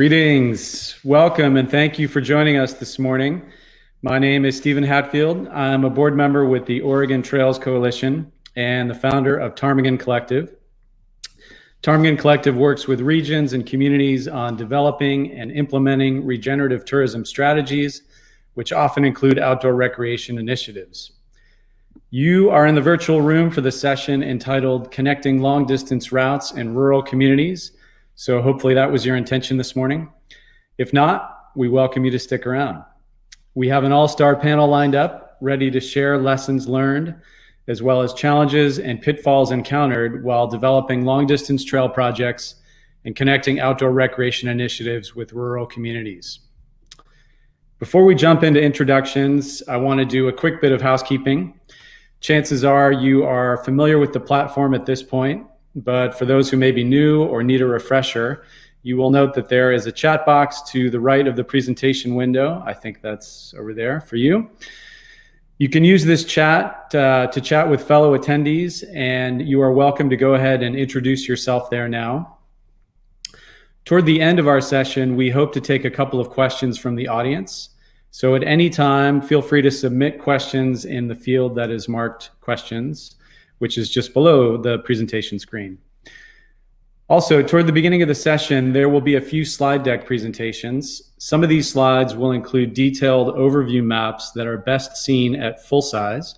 Greetings, welcome, and thank you for joining us this morning. My name is Stephen Hatfield. I'm a board member with the Oregon Trails Coalition and the founder of Ptarmigan Collective. Ptarmigan Collective works with regions and communities on developing and implementing regenerative tourism strategies, which often include outdoor recreation initiatives. You are in the virtual room for the session entitled Connecting Long Distance Routes in Rural Communities. So hopefully that was your intention this morning. If not, we welcome you to stick around. We have an all-star panel lined up, ready to share lessons learned, as well as challenges and pitfalls encountered while developing long-distance trail projects and connecting outdoor recreation initiatives with rural communities. Before we jump into introductions, I want to do a quick bit of housekeeping. Chances are you are familiar with the platform at this point, but for those who may be new or need a refresher, you will note that there is a chat box to the right of the presentation window. I think that's over there for you. You can use this chat to chat with fellow attendees, and you are welcome to go ahead and introduce yourself there now. Toward the end of our session, we hope to take a couple of questions from the audience. So at any time, feel free to submit questions in the field that is marked questions, which is just below the presentation screen. Also, toward the beginning of the session, there will be a few slide deck presentations. Some of these slides will include detailed overview maps that are best seen at full size.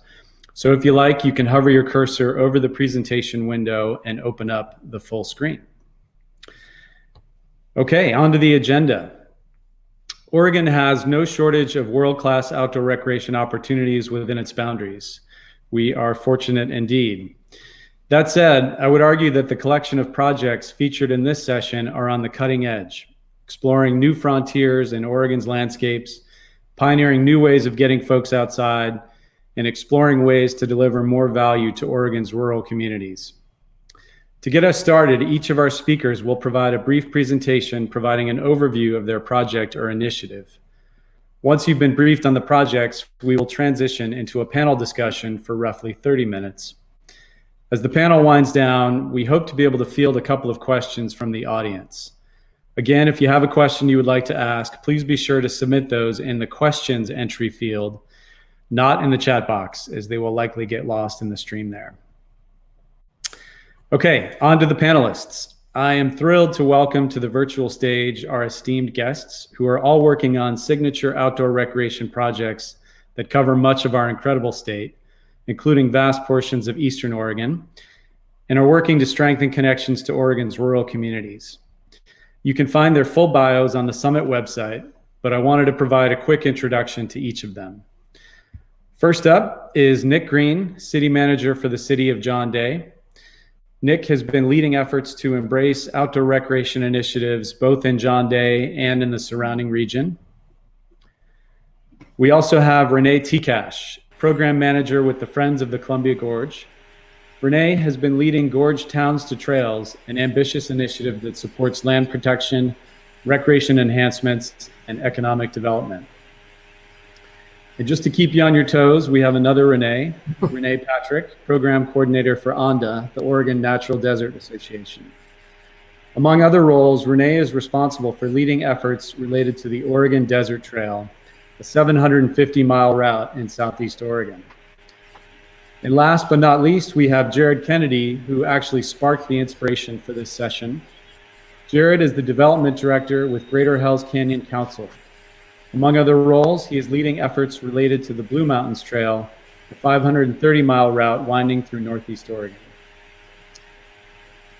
So if you like, you can hover your cursor over the presentation window and open up the full screen. Okay, on to the agenda. Oregon has no shortage of world-class outdoor recreation opportunities within its boundaries. We are fortunate indeed. That said, I would argue that the collection of projects featured in this session are on the cutting edge, exploring new frontiers in Oregon's landscapes, pioneering new ways of getting folks outside, and exploring ways to deliver more value to Oregon's rural communities. To get us started, each of our speakers will provide a brief presentation providing an overview of their project or initiative. Once you've been briefed on the projects, we will transition into a panel discussion for roughly 30 minutes. As the panel winds down, we hope to be able to field a couple of questions from the audience. Again, if you have a question you would like to ask, please be sure to submit those in the questions entry field, not in the chat box, as they will likely get lost in the stream there. Okay, on to the panelists. I am thrilled to welcome to the virtual stage our esteemed guests who are all working on signature outdoor recreation projects that cover much of our incredible state, including vast portions of Eastern Oregon, and are working to strengthen connections to Oregon's rural communities. You can find their full bios on the Summit website, but I wanted to provide a quick introduction to each of them. First up is Nick Green, City Manager for the City of John Day. Nick has been leading efforts to embrace outdoor recreation initiatives both in John Day and in the surrounding region. We also have Renee Tkach, Program Manager with the Friends of the Columbia Gorge. Renee has been leading Gorge Towns-to-Trails, an ambitious initiative that supports land protection, recreation enhancements, and economic development. And just to keep you on your toes, we have another Renee, Renee Patrick, Program Coordinator for ONDA, the Oregon Natural Desert Association. Among other roles, Renee is responsible for leading efforts related to the Oregon Desert Trail, a 750-mile route in Southeast Oregon. And last but not least, we have Jared Kennedy, who actually sparked the inspiration for this session. Jared is the Development Director with Greater Hells Canyon Council. Among other roles, he is leading efforts related to the Blue Mountains Trail, a 530-mile route winding through Northeast Oregon.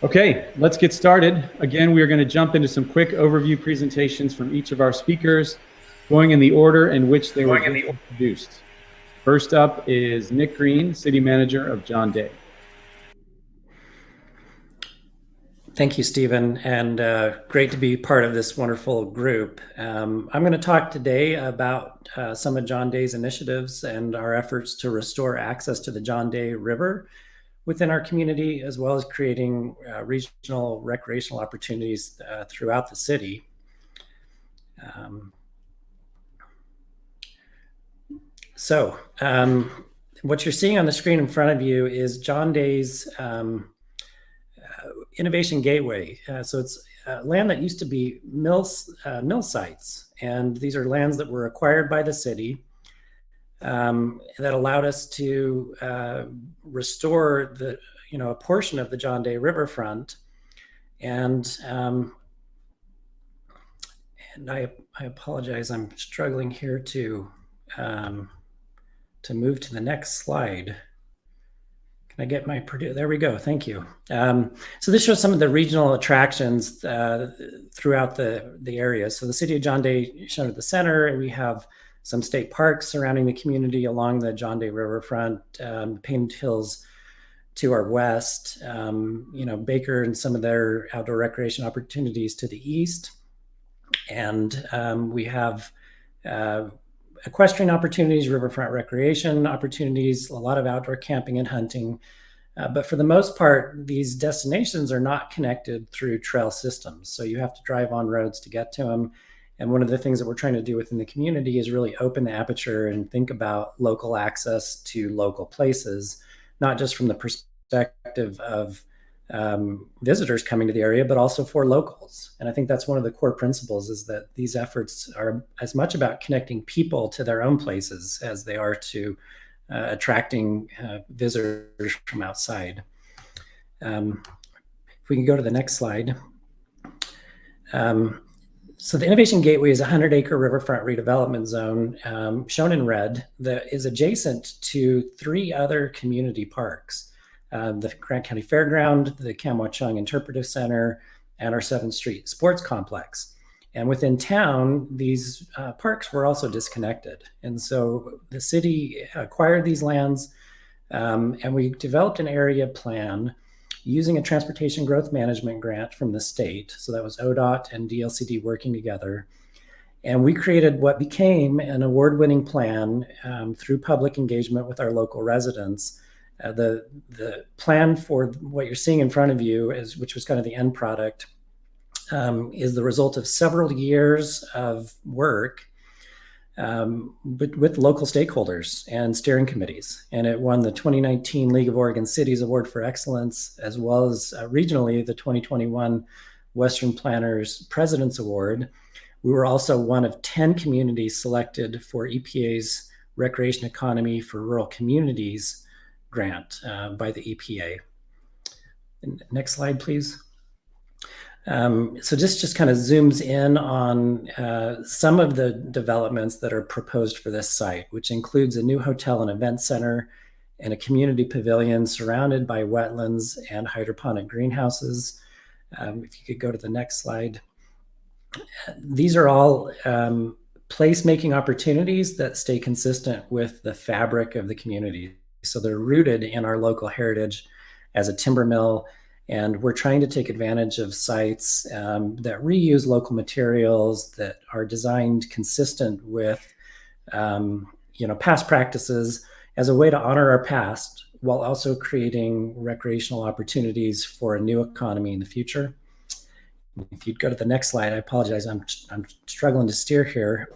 Okay, let's get started. Again, we are going to jump into some quick overview presentations from each of our speakers, going in the order in which they were introduced. First up is Nick Green, City Manager of John Day. Thank you, Stephen, and great to be part of this wonderful group. I'm going to talk today about some of John Day's initiatives and our efforts to restore access to the John Day River within our community, as well as creating regional recreational opportunities throughout the city. What you're seeing on the screen in front of you is John Day's Innovation Gateway. So it's land that used to be mill sites. And these are lands that were acquired by the city that allowed us to restore a portion of the John Day riverfront. And I apologize, I'm struggling here to move to the next slide. Can I get my there we go, thank you. So this shows some of the regional attractions throughout the area. So the city of John Day shown at the center, and we have some state parks surrounding the community along the John Day riverfront, Painted Hills to our west, Baker and some of their outdoor recreation opportunities to the east. And we have equestrian opportunities, riverfront recreation opportunities, a lot of outdoor camping and hunting. But for the most part, these destinations are not connected through trail systems. So you have to drive on roads to get to them. And one of the things that we're trying to do within the community is really open the aperture and think about local access to local places, not just from the perspective of visitors coming to the area, but also for locals. And I think that's one of the core principles, is that these efforts are as much about connecting people to their own places as they are to attracting visitors from outside. If we can go to the next slide. So the Innovation Gateway is a 100-acre riverfront redevelopment zone shown in red that is adjacent to 3 other community parks. The Grant County Fairground, the Kam-Wah-Chung Interpretive Center, and our 7th Street Sports Complex. And within town, these parks were also disconnected. And so the city acquired these lands, and we developed an area plan using a transportation growth management grant from the state. So that was ODOT and DLCD working together. And we created what became an award-winning plan through public engagement with our local residents. The plan for what you're seeing in front of you, which was kind of the end product, is the result of several years of work with local stakeholders and steering committees. And it won the 2019 League of Oregon Cities Award for Excellence, as well as regionally the 2021 Western Planners President's Award. We were also one of 10 communities selected for EPA's Recreation Economy for Rural Communities grant by the EPA. Next slide, please. So this just kind of zooms in on some of the developments that are proposed for this site, which includes a new hotel and event center and a community pavilion surrounded by wetlands and hydroponic greenhouses. If you could go to the next slide. These are all place-making opportunities that stay consistent with the fabric of the community. So they're rooted in our local heritage as a timber mill, and we're trying to take advantage of sites that reuse local materials, that are designed consistent with past practices, as a way to honor our past while also creating recreational opportunities for a new economy in the future. If you'd go to the next slide, I apologize, I'm struggling to steer here.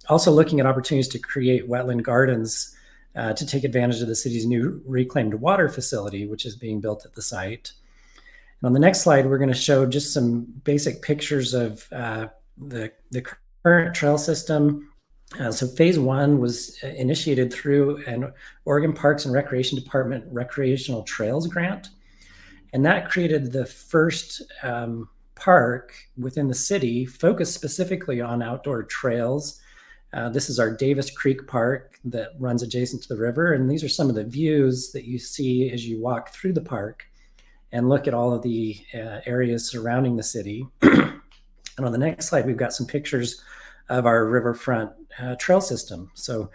Also looking at opportunities to create wetland gardens to take advantage of the city's new reclaimed water facility, which is being built at the site. And on the next slide, we're going to show just some basic pictures of the current trail system. So phase 1 was initiated through an Oregon Parks and Recreation Department recreational trails grant. And that created the first park within the city focused specifically on outdoor trails. This is our Davis Creek Park that runs adjacent to the river. And these are some of the views that you see as you walk through the park and look at all of the areas surrounding the city. And on the next slide, we've got some pictures of our riverfront trail system. So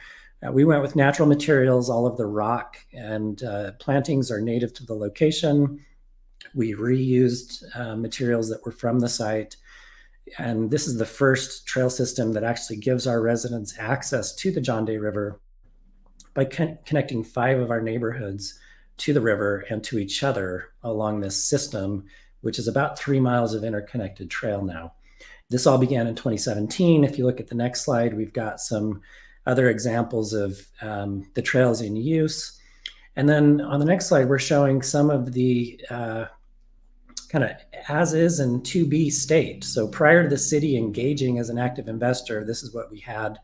we went with natural materials. All of the rock and plantings are native to the location. We reused materials that were from the site. And this is the first trail system that actually gives our residents access to the John Day River by connecting 5 of our neighborhoods to the river and to each other along this system, which is about 3 miles of interconnected trail now. This all began in 2017. If you look at the next slide, we've got some other examples of the trails in use. And then on the next slide, we're showing some of the kind kind of as is and to be state. So prior to the city engaging as an active investor, this is what we had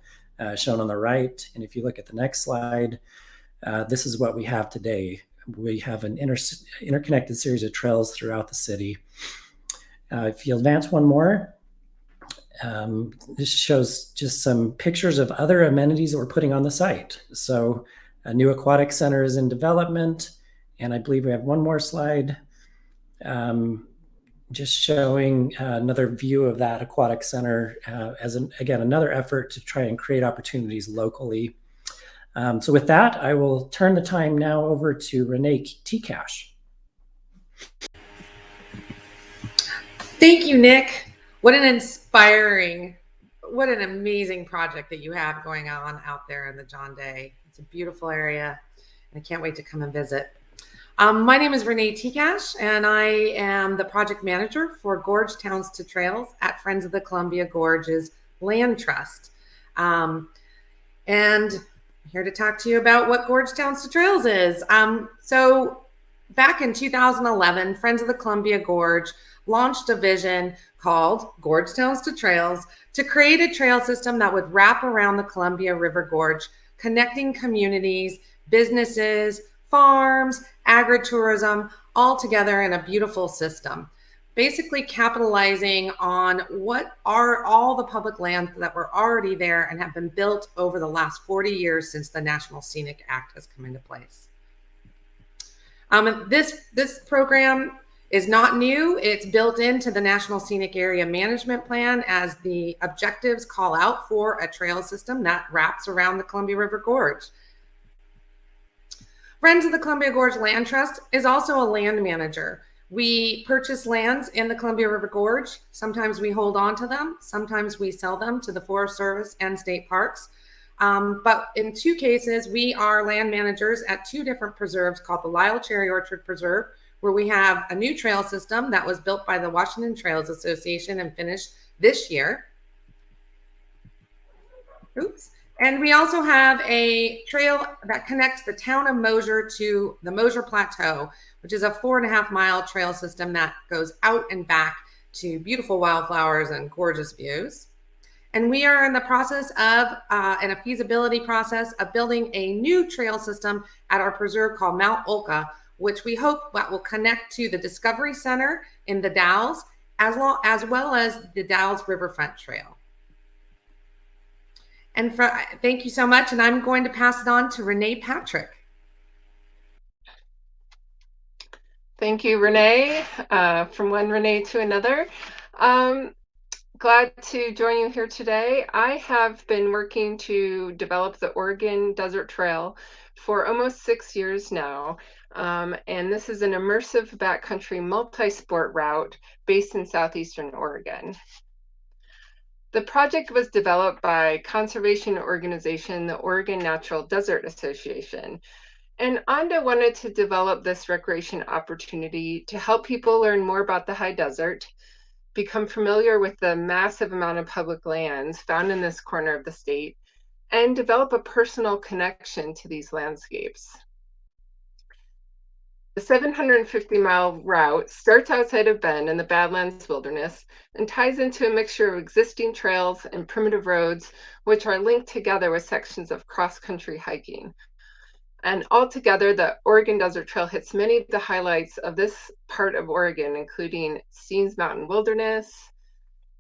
shown on the right. And if you look at the next slide, this is what we have today. We have an interconnected series of trails throughout the city. If you advance one more, this shows just some pictures of other amenities that we're putting on the site. So a new aquatic center is in development, and I believe we have one more slide just showing another view of that aquatic center as, again, another effort to try and create opportunities locally. So with that, I will turn the time now over to Renee Tkach. Thank you, Nick. What an inspiring, what an amazing project that you have going on out there in the John Day. It's a beautiful area, and I can't wait to come and visit. My name is Renee Tkach, and I am the project manager for Gorge Towns-to-Trails at Friends of the Columbia Gorges Land Trust. And I'm here to talk to you about what Gorge Towns-to-Trails is. So back in 2011, Friends of the Columbia Gorge launched a vision called Gorge Towns-to-Trails to create a trail system that would wrap around the Columbia River Gorge, connecting communities, businesses, farms, agritourism, all together in a beautiful system. Basically capitalizing on what are all the public lands that were already there and have been built over the last 40 years since the National Scenic Act has come into place. This program is not new. It's built into the National Scenic Area Management Plan as the objectives call out for a trail system that wraps around the Columbia River Gorge. Friends of the Columbia Gorge Land Trust is also a land manager. We purchase lands in the Columbia River Gorge. Sometimes we hold on to them. Sometimes we sell them to the Forest Service and state parks. But in two cases, we are land managers at two different preserves called the Lyle Cherry Orchard Preserve, where we have a new trail system that was built by the Washington Trails Association and finished this year. Oops. And we also have a trail that connects the town of Mosier to the Mosier Plateau, which is a 4.5-mile trail system that goes out and back to beautiful wildflowers and gorgeous views. And we are in the process of, in a feasibility process of building a new trail system at our preserve called Mount Olka, which we hope that will connect to the Discovery Center in the Dalles, as well as the Dalles Riverfront Trail. And thank you so much. And I'm going to pass it on to Renee Patrick. Thank you, Renee. From one Renee to another. Glad to join you here today. I have been working to develop the Oregon Desert Trail for almost 6 years now. And this is an immersive backcountry multi-sport route based in southeastern Oregon. The project was developed by conservation organization, the Oregon Natural Desert Association. And ONDA wanted to develop this recreation opportunity to help people learn more about the high desert, become familiar with the massive amount of public lands found in this corner of the state, and develop a personal connection to these landscapes. The 750-mile route starts outside of Bend in the Badlands Wilderness and ties into a mixture of existing trails and primitive roads, which are linked together with sections of cross-country hiking. And altogether, the Oregon Desert Trail hits many of the highlights of this part of Oregon, including Steens Mountain Wilderness,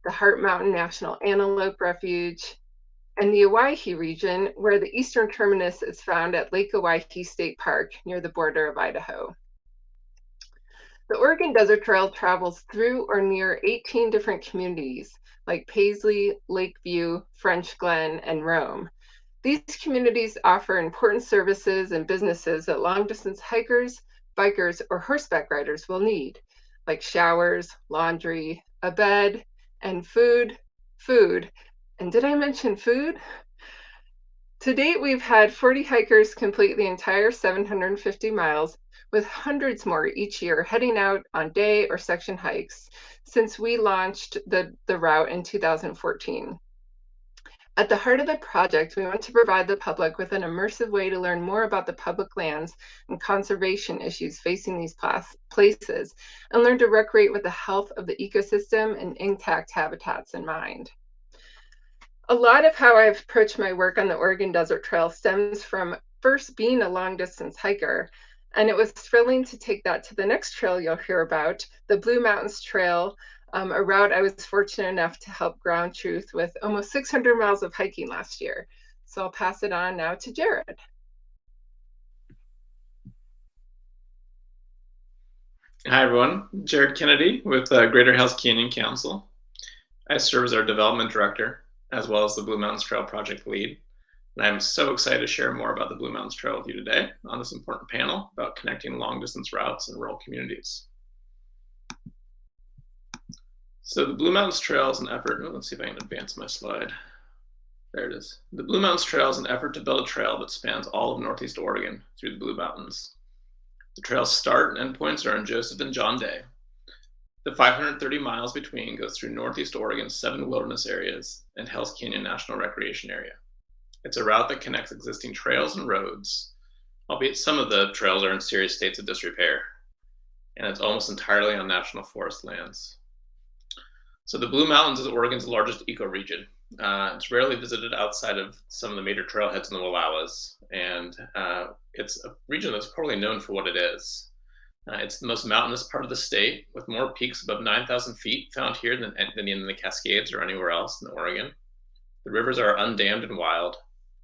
the Heart Mountain National Antelope Refuge, and the Owyhee region, where the eastern terminus is found at Lake Owyhee State Park near the border of Idaho. The Oregon Desert Trail travels through or near 18 different communities like Paisley, Lakeview, French Glen, and Rome. These communities offer important services and businesses that long-distance hikers, bikers, or horseback riders will need, like showers, laundry, a bed, and food. And did I mention food? To date, we've had 40 hikers complete the entire 750 miles, with hundreds more each year heading out on day or section hikes since we launched the route in 2014. At the heart of the project, we want to provide the public with an immersive way to learn more about the public lands and conservation issues facing these places, and learn to recreate with the health of the ecosystem and intact habitats in mind. A lot of how I've approached my work on the Oregon Desert Trail stems from first being a long distance hiker. And it was thrilling to take that to the next trail you'll hear about, the Blue Mountains Trail, a route I was fortunate enough to help ground truth with almost 600 miles of hiking last year. So I'll pass it on now to Jared. Hi, everyone. Jared Kennedy with Greater Hells Canyon Council. I serve as our development director, as well as the Blue Mountains Trail project lead. And I'm so excited to share more about the Blue Mountains Trail with you today on this important panel about connecting long distance routes in rural communities. So the Blue Mountains Trail is an effort, let's see if I can advance my slide. There it is. The Blue Mountains Trail is an effort to build a trail that spans all of Northeast Oregon through the Blue Mountains. The trail's start and endpoints are in Joseph and John Day. The 530 miles between goes through Northeast Oregon's 7 wilderness areas and Hells Canyon National Recreation Area. It's a route that connects existing trails and roads, albeit some of the trails are in serious states of disrepair, and it's almost entirely on national forest lands. So the Blue Mountains is Oregon's largest ecoregion. It's rarely visited outside of some of the major trailheads in the Wallowas, and it's a region that's poorly known for what it is. It's the most mountainous part of the state, with more peaks above 9,000 feet found here than in the Cascades or anywhere else in Oregon. The rivers are undammed and wild.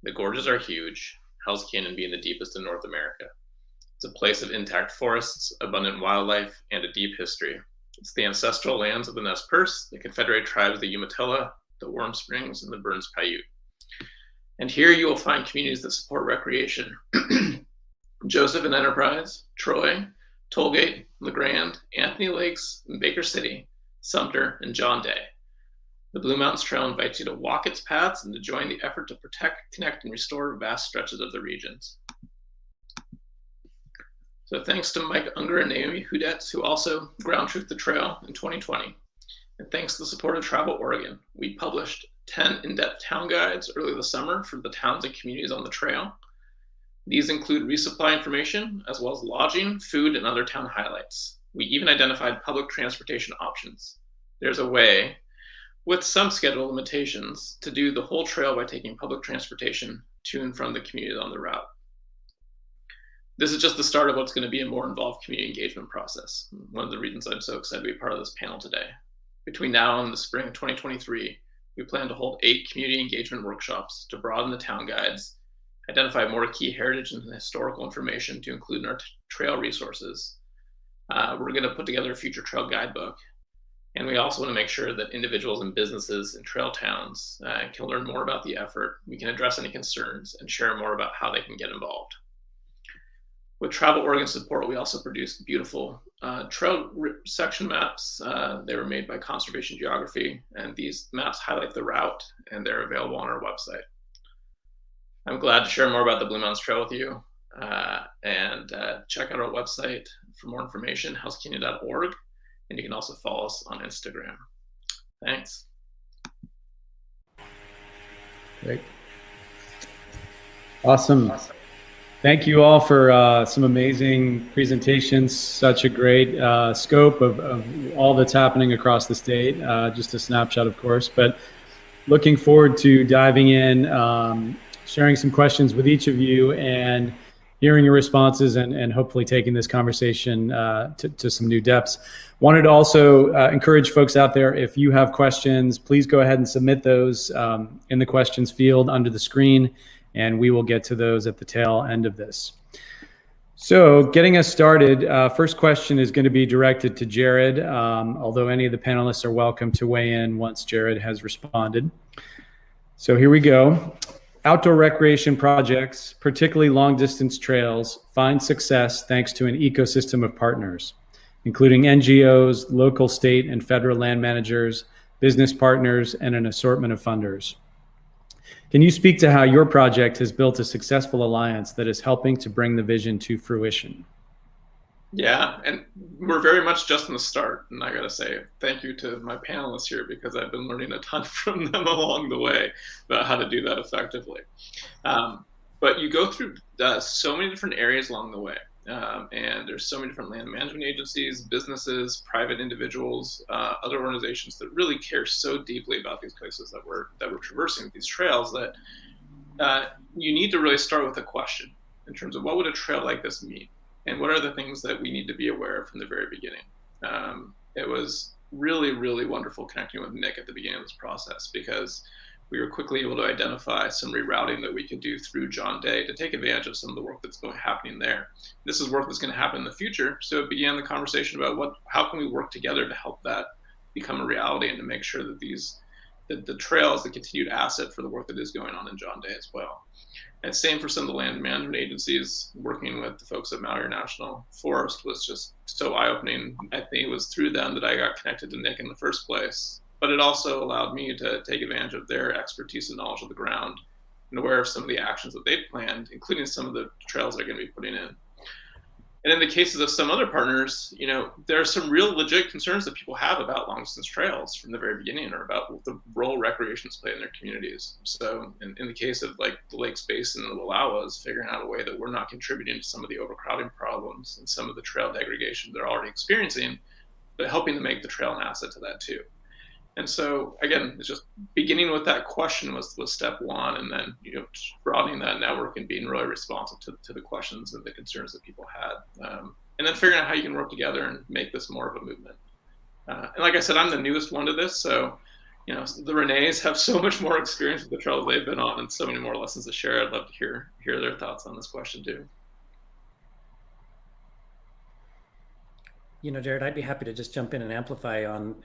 The gorges are huge, Hells Canyon being the deepest in North America. It's a place of intact forests, abundant wildlife, and a deep history. It's the ancestral lands of the Nez Perce, the Confederate tribes of the Umatilla, the Warm Springs, and the Burns Paiute. And here you will find communities that support recreation. Joseph and Enterprise, Troy, Tollgate, LeGrand, Anthony Lakes, Baker City, Sumter, and John Day. The Blue Mountains Trail invites you to walk its paths and to join the effort to protect, connect, and restore vast stretches of the regions. So thanks to Mike Unger and Naomi Hudetz, who also ground truthed the trail in 2020. And thanks to the support of Travel Oregon, we published 10 in-depth town guides early this summer for the towns and communities on the trail. These include resupply information, as well as lodging, food, and other town highlights. We even identified public transportation options. There's a way, with some schedule limitations, to do the whole trail by taking public transportation to and from the communities on the route. This is just the start of what's going to be a more involved community engagement process. One of the reasons I'm so excited to be part of this panel today. Between now and the spring of 2023, we plan to hold 8 community engagement workshops to broaden the town guides, identify more key heritage and historical information to include in our trail resources. We're going to put together a future trail guidebook. And we also want to make sure that individuals and businesses in trail towns can learn more about the effort. We can address any concerns and share more about how they can get involved. With Travel Oregon support, we also produced beautiful trail section maps. They were made by Conservation Geography, and these maps highlight the route, and they're available on our website. I'm glad to share more about the Blue Mountains Trail with you, and check out our website for more information, hellscanyon.org, and you can also follow us on Instagram. Thanks. Great. Awesome. Thank you all for some amazing presentations, such a great scope of all that's happening across the state. Just a snapshot, of course, but looking forward to diving in, sharing some questions with each of you and hearing your responses and hopefully taking this conversation to some new depths. Wanted to also encourage folks out there, if you have questions, please go ahead and submit those in the questions field under the screen, and we will get to those at the tail end of this. So getting us started, first question is going to be directed to Jared, although any of the panelists are welcome to weigh in once Jared has responded. So here we go. Outdoor recreation projects, particularly long-distance trails, find success thanks to an ecosystem of partners, including NGOs, local, state, and federal land managers, business partners, and an assortment of funders. Can you speak to how your project has built a successful alliance that is helping to bring the vision to fruition? Yeah, and we're very much just in the start. And I got to say thank you to my panelists here, because I've been learning a ton from them along the way about how to do that effectively. But you go through so many different areas along the way. And there's so many different land management agencies, businesses, private individuals, other organizations that really care so deeply about these places that we're traversing with these trails, that you need to really start with a question in terms of what would a trail like this mean, and what are the things that we need to be aware of from the very beginning. It was really, really wonderful connecting with Nick at the beginning of this process, because we were quickly able to identify some rerouting that we could do through John Day to take advantage of some of the work that's happening there. This is work that's going to happen in the future, so it began the conversation about how can we work together to help that become a reality, and to make sure that the trail is the continued asset for the work that is going on in John Day as well. And same for some of the land management agencies. Working with the folks at Malheur National Forest was just so eye-opening. I think it was through them that I got connected to Nick in the first place. But it also allowed me to take advantage of their expertise and knowledge of the ground, and aware of some of the actions that they've planned, including some of the trails they're going to be putting in. And in the cases of some other partners, there are some real legit concerns that people have about long distance trails from the very beginning, or about the role recreations play in their communities. So in the case of like the Lakes Basin and the Wallowas, figuring out a way that we're not contributing to some of the overcrowding problems and some of the trail degradation they're already experiencing, but helping to make the trail an asset to that too. And so again, it's just beginning with that question was step one, and then broadening that network and being really responsive to the questions and the concerns that people had, and then figuring out how you can work together and make this more of a movement. And like I said, I'm the newest one to this, so the Renees have so much more experience with the trails they've been on, and so many more lessons to share. I'd love to hear their thoughts on this question too. Jared, I'd be happy to just jump in and amplify on,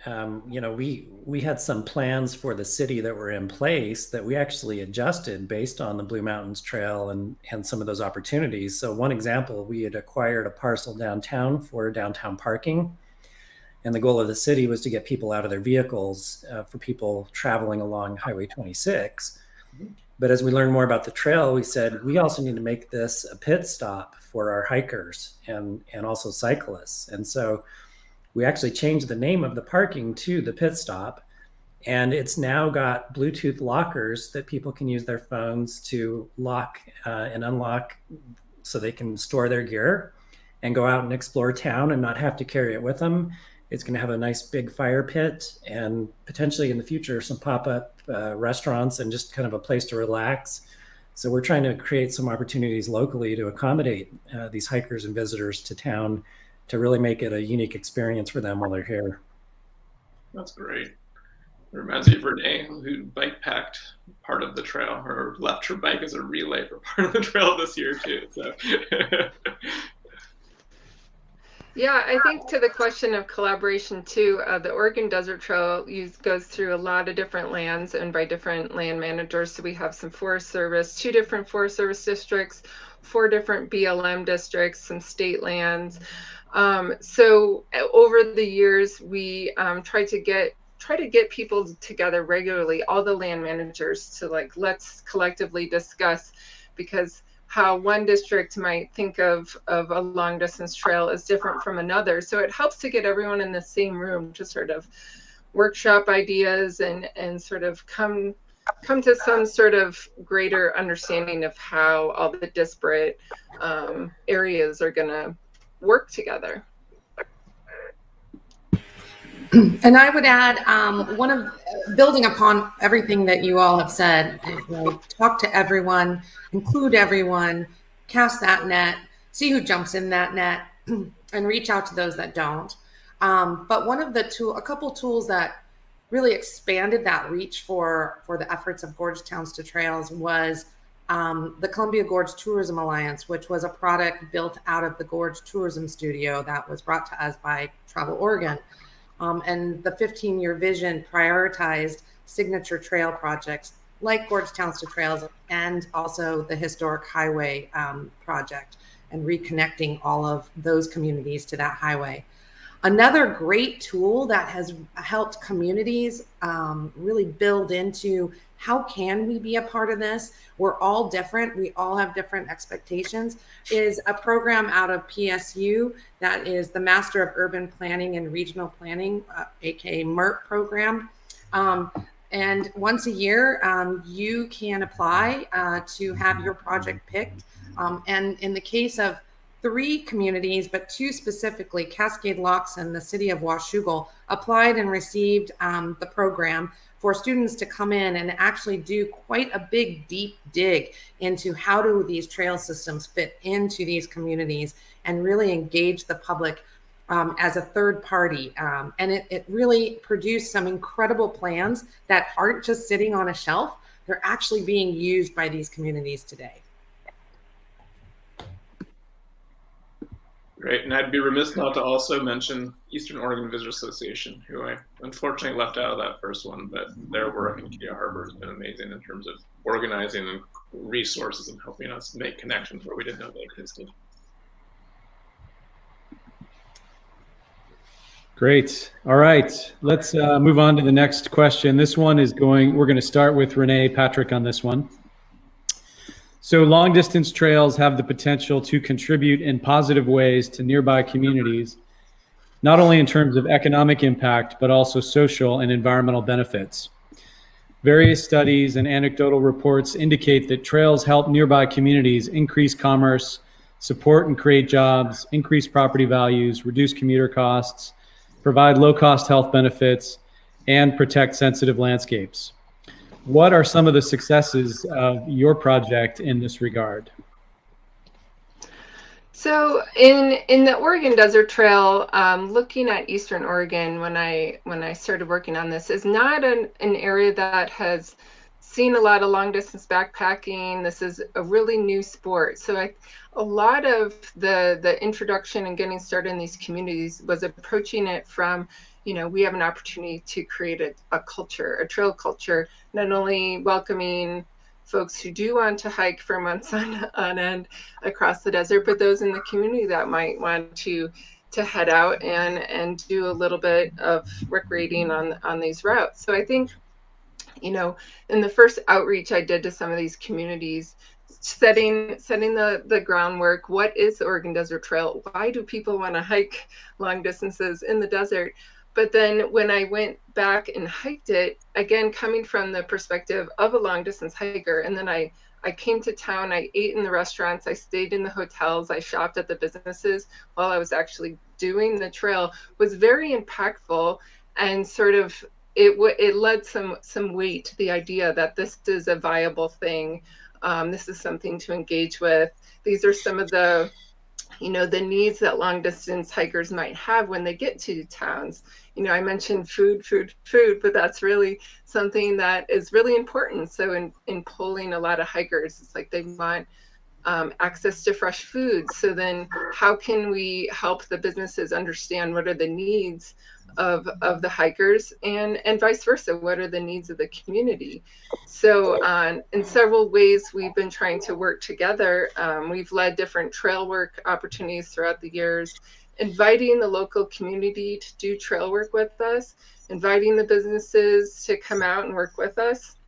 we had some plans for the city that were in place that we actually adjusted based on the Blue Mountains Trail and some of those opportunities. So one example, we had acquired a parcel downtown for downtown parking. And the goal of the city was to get people out of their vehicles for people traveling along Highway 26. But as we learned more about the trail, we said, we also need to make this a pit stop for our hikers and also cyclists. And so we actually changed the name of the parking to the pit stop. And it's now got Bluetooth lockers that people can use their phones to lock and unlock, so they can store their gear and go out and explore town and not have to carry it with them. It's going to have a nice big fire pit, and potentially in the future some pop-up restaurants, and just kind of a place to relax. So we're trying to create some opportunities locally to accommodate these hikers and visitors to town, to really make it a unique experience for them while they're here. That's great. It reminds me of Renee, who bike packed part of the trail, or left her bike as a relay for part of the trail this year too. So. Yeah, I think to the question of collaboration too, the Oregon Desert Trail goes through a lot of different lands and by different land managers. So we have some Forest Service, 2 different Forest Service districts, 4 different BLM districts, some state lands. So over the years, we try to get people together regularly, all the land managers, to let's collectively discuss, because how one district might think of a long distance trail is different from another. So it helps to get everyone in the same room to sort of workshop ideas and sort of come to some sort of greater understanding of how all the disparate areas are going to work together. And I would add, building upon everything that you all have said, talk to everyone, include everyone, cast that net, see who jumps in that net, and reach out to those that don't. But a couple tools that really expanded that reach for the efforts of Gorge Towns-to-Trails was the Columbia Gorge Tourism Alliance, which was a product built out of the Gorge Tourism Studio that was brought to us by Travel Oregon. And the 15-year vision prioritized signature trail projects like Gorge Towns-to-Trails, and also the Historic Highway project, and reconnecting all of those communities to that highway. Another great tool that has helped communities really build into how can we be a part of this? We're all different. We all have different expectations. Is a program out of PSU that is the Master of Urban Planning and Regional Planning, aka MERT program. And once a year, you can apply to have your project picked. And in the case of 3 communities, but 2 specifically, Cascade Locks and the city of Washougal, applied and received the program for students to come in and actually do quite a big, deep dig into how do these trail systems fit into these communities and really engage the public as a third party. And it really produced some incredible plans that aren't just sitting on a shelf. They're actually being used by these communities today. Great, and I'd be remiss not to also mention Eastern Oregon Visitor Association, who I unfortunately left out of that first one, but their work in Key Harbor has been amazing in terms of organizing and resources and helping us make connections where we didn't know they existed. Great. All right, let's move on to the next question. This one is we're going to start with Renee Patrick on this one. So long distance trails have the potential to contribute in positive ways to nearby communities, not only in terms of economic impact, but also social and environmental benefits. Various studies and anecdotal reports indicate that trails help nearby communities increase commerce, support and create jobs, increase property values, reduce commuter costs, provide low-cost health benefits, and protect sensitive landscapes. What are some of the successes of your project in this regard? So in the Oregon Desert Trail, looking at Eastern Oregon when I started working on this, is not an area that has seen a lot of long distance backpacking. This is a really new sport. So a lot of the introduction and getting started in these communities was approaching it from, we have an opportunity to create a culture, a trail culture, not only welcoming folks who do want to hike for months on end across the desert, but those in the community that might want to head out and do a little bit of recreating on these routes. So I think, in the first outreach I did to some of these communities, setting the groundwork. What is the Oregon Desert Trail? Why do people want to hike long distances in the desert? But then when I went back and hiked it, again, coming from the perspective of a long distance hiker, and then I came to town, I ate in the restaurants, I stayed in the hotels, I shopped at the businesses while I was actually doing the trail, was very impactful, and sort of it led some weight to the idea that this is a viable thing. This is something to engage with. These are some of the the needs that long distance hikers might have when they get to towns. I mentioned food, but that's really something that is really important. So in polling a lot of hikers, it's like they want access to fresh food. So then how can we help the businesses understand what are the needs of the hikers, and vice versa? What are the needs of the community? So in several ways, we've been trying to work together. We've led different trail work opportunities throughout the years, inviting the local community to do trail work with us, inviting the businesses to come out and work with us,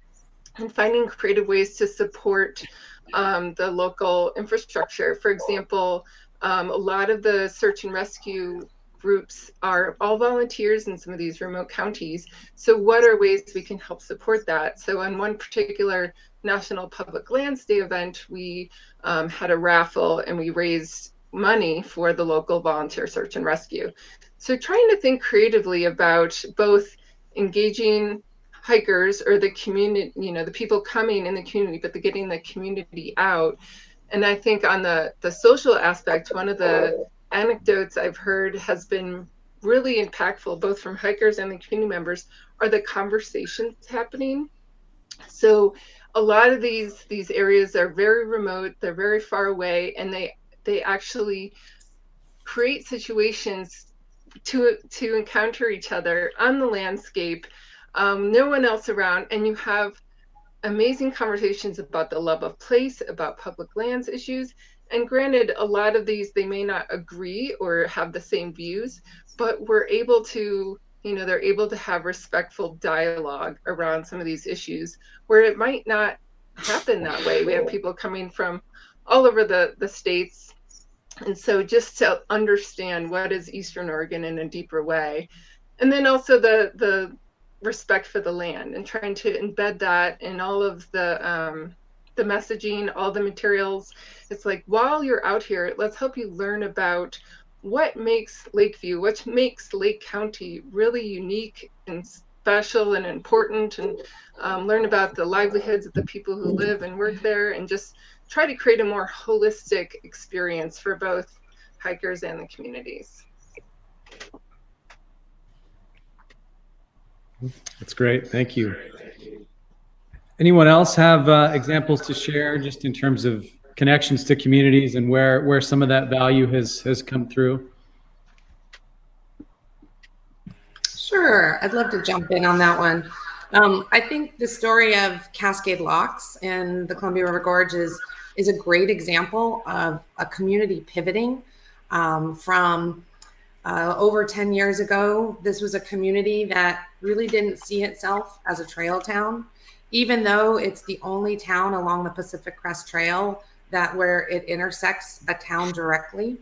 and finding creative ways to support the local infrastructure. For example, a lot of the search and rescue groups are all volunteers in some of these remote counties. So what are ways we can help support that? So on one particular National Public Lands Day event, we had a raffle and we raised money for the local volunteer search and rescue. So trying to think creatively about both engaging hikers or the community, the people coming in the community, but getting the community out. And I think on the social aspect, one of the anecdotes I've heard has been really impactful, both from hikers and the community members, are the conversations happening. So a lot of these areas are very remote, they're very far away, and they actually create situations to encounter each other on the landscape, no one else around, and you have amazing conversations about the love of place, about public lands issues. And granted, a lot of these, they may not agree or have the same views, but we're able to, they're able to have respectful dialogue around some of these issues where it might not happen that way. We have people coming from all over the states. And so just to understand what is Eastern Oregon in a deeper way. And then also the respect for the land and trying to embed that in all of the messaging, all the materials. It's like, while you're out here, let's help you learn about what makes Lakeview, what makes Lake County really unique and special and important, and learn about the livelihoods of the people who live and work there, and just try to create a more holistic experience for both hikers and the communities. That's great. Thank you. Anyone else have examples to share just in terms of connections to communities and where some of that value has come through? Sure, I'd love to jump in on that one. I think the story of Cascade Locks and the Columbia River Gorge is a great example of a community pivoting from over 10 years ago. This was a community that really didn't see itself as a trail town, even though it's the only town along the Pacific Crest Trail where it intersects a town directly.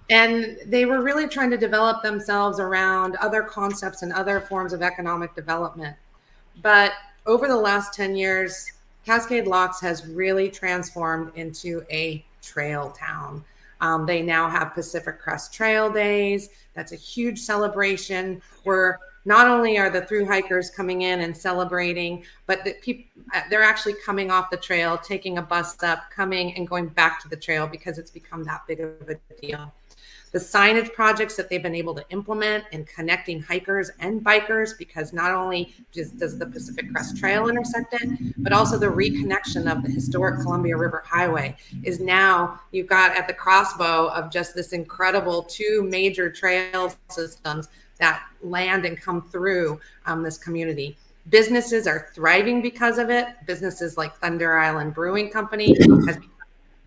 And they were really trying to develop themselves around other concepts and other forms of economic development. But over the last 10 years, Cascade Locks has really transformed into a trail town. They now have Pacific Crest Trail Days. That's a huge celebration where not only are the thru hikers coming in and celebrating, but they're actually coming off the trail, taking a bus up, coming and going back to the trail because it's become that big of a deal. The signage projects that they've been able to implement in connecting hikers and bikers, because not only does the Pacific Crest Trail intersect it, but also the reconnection of the historic Columbia River Highway is now, you've got at the crossbow of just this incredible two major trail systems that land and come through this community. Businesses are thriving because of it. Businesses like Thunder Island Brewing Company has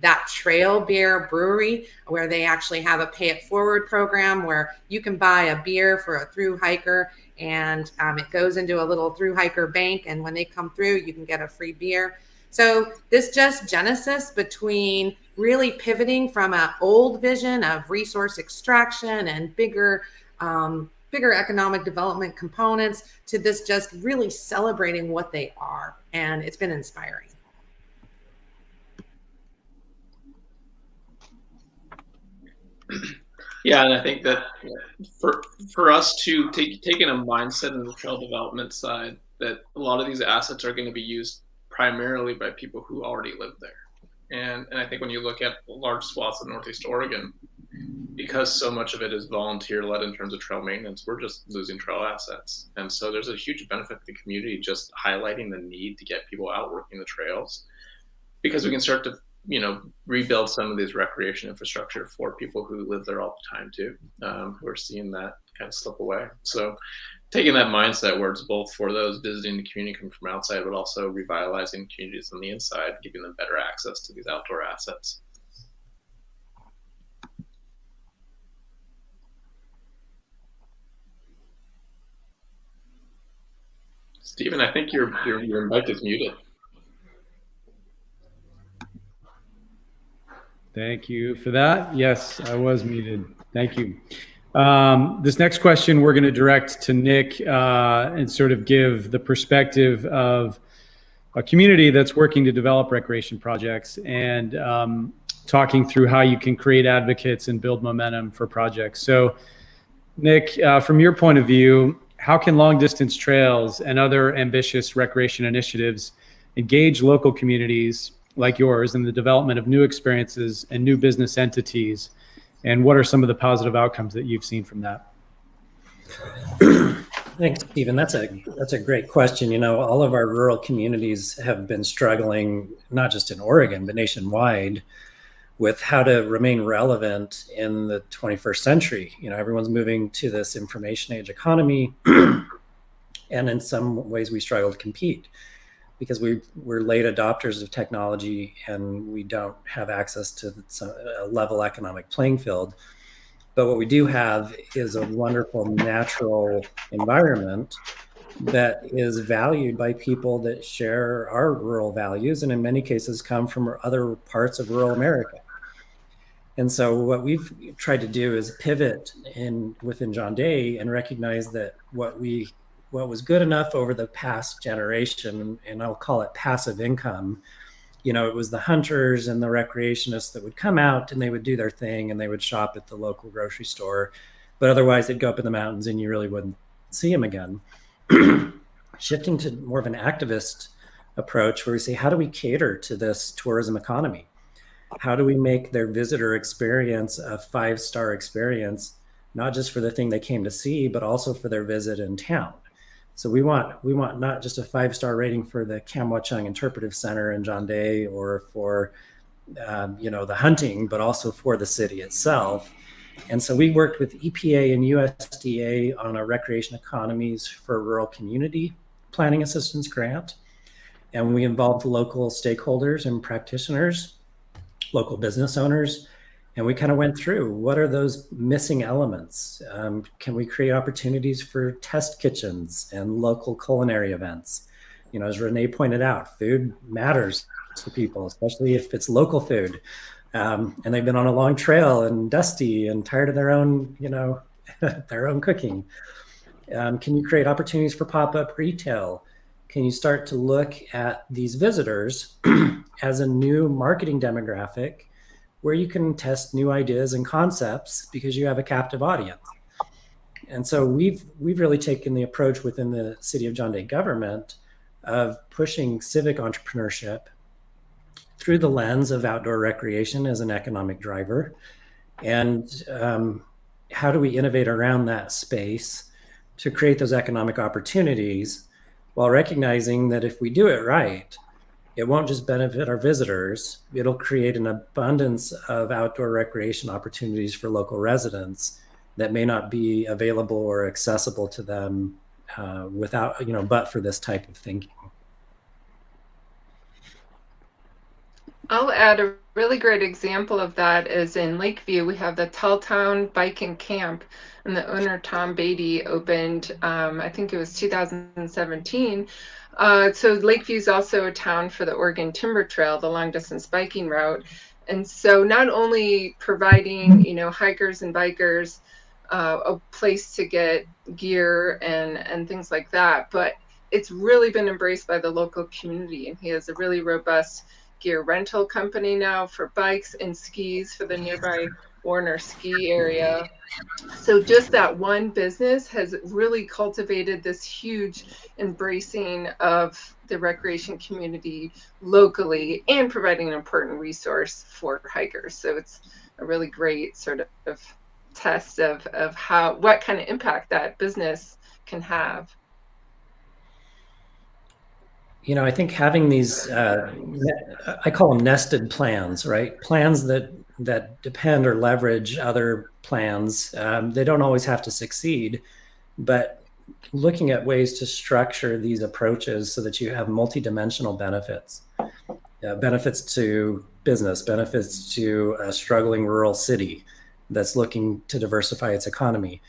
that trail beer brewery where they actually have a pay it forward program where you can buy a beer for a thru hiker and it goes into a little thru hiker bank. And when they come through, you can get a free beer. So this just genesis between really pivoting from an old vision of resource extraction and bigger economic development components to this just really celebrating what they are. And it's been inspiring. Yeah, and I think that for us to taking a mindset in the trail development side, that a lot of these assets are going to be used primarily by people who already live there. And I think when you look at large swaths of Northeast Oregon, because so much of it is volunteer led in terms of trail maintenance, we're just losing trail assets. And so there's a huge benefit to the community just highlighting the need to get people out working the trails, because we can start to rebuild some of these recreation infrastructure for people who live there all the time too, who are seeing that kind of slip away. So taking that mindset where it's both for those visiting the community coming from outside, but also revitalizing communities on the inside, giving them better access to these outdoor assets. Stephen, I think your mic is muted. Thank you for that. Yes, I was muted. Thank you. This next question we're going to direct to Nick and sort of give the perspective of a community that's working to develop recreation projects and talking through how you can create advocates and build momentum for projects. So Nick, from your point of view, how can long distance trails and other ambitious recreation initiatives engage local communities like yours in the development of new experiences and new business entities? And what are some of the positive outcomes that you've seen from that? Thanks, Stephen. That's a great question. All of our rural communities have been struggling, not just in Oregon, but nationwide, with how to remain relevant in the 21st century. Everyone's moving to this information age economy, and in some ways we struggle to compete because we're late adopters of technology and we don't have access to a level economic playing field. But what we do have is a wonderful natural environment that is valued by people that share our rural values, and in many cases come from other parts of rural America. And so what we've tried to do is pivot within John Day and recognize that what was good enough over the past generation, and I'll call it passive income, it was the hunters and the recreationists that would come out and they would do their thing and they would shop at the local grocery store, but otherwise they'd go up in the mountains and you really wouldn't see them again. Shifting to more of an activist approach where we say, how do we cater to this tourism economy? How do we make their visitor experience a 5-star experience, not just for the thing they came to see, but also for their visit in town? So we want not just a 5-star rating for the Kam-Wah-Chung Interpretive Center in John Day or for the hunting, but also for the city itself. And so we worked with EPA and USDA on a recreation economies for rural community planning assistance grant. And we involved local stakeholders and practitioners, local business owners, and we kind of went through what are those missing elements? Can we create opportunities for test kitchens and local culinary events? As Renee pointed out, food matters to people, especially if it's local food. And they've been on a long trail and dusty and tired of their own, their own cooking. Can you create opportunities for pop-up retail? Can you start to look at these visitors as a new marketing demographic where you can test new ideas and concepts because you have a captive audience? And so we've really taken the approach within the City of John Day government of pushing civic entrepreneurship through the lens of outdoor recreation as an economic driver. And how do we innovate around that space to create those economic opportunities while recognizing that if we do it right, it won't just benefit our visitors, it'll create an abundance of outdoor recreation opportunities for local residents that may not be available or accessible to them but for this type of thinking. I'll add a really great example of that is in Lakeview. We have the Talltown Bike and Camp, and the owner, Tom Beatty, opened, I think it was 2017. So Lakeview is also a town for the Oregon Timber Trail, the long distance biking route. And so not only providing, hikers and bikers a place to get gear and things like that, but it's really been embraced by the local community. And he has a really robust gear rental company now for bikes and skis for the nearby Warner ski area. So just that one business has really cultivated this huge embracing of the recreation community locally and providing an important resource for hikers. So it's a really great sort of test of what kind of impact that business can have. I think having these, I call them nested plans, right? Plans that depend or leverage other plans. They don't always have to succeed, but looking at ways to structure these approaches so that you have multidimensional benefits, benefits to business, benefits to a struggling rural city that's looking to diversify its economy.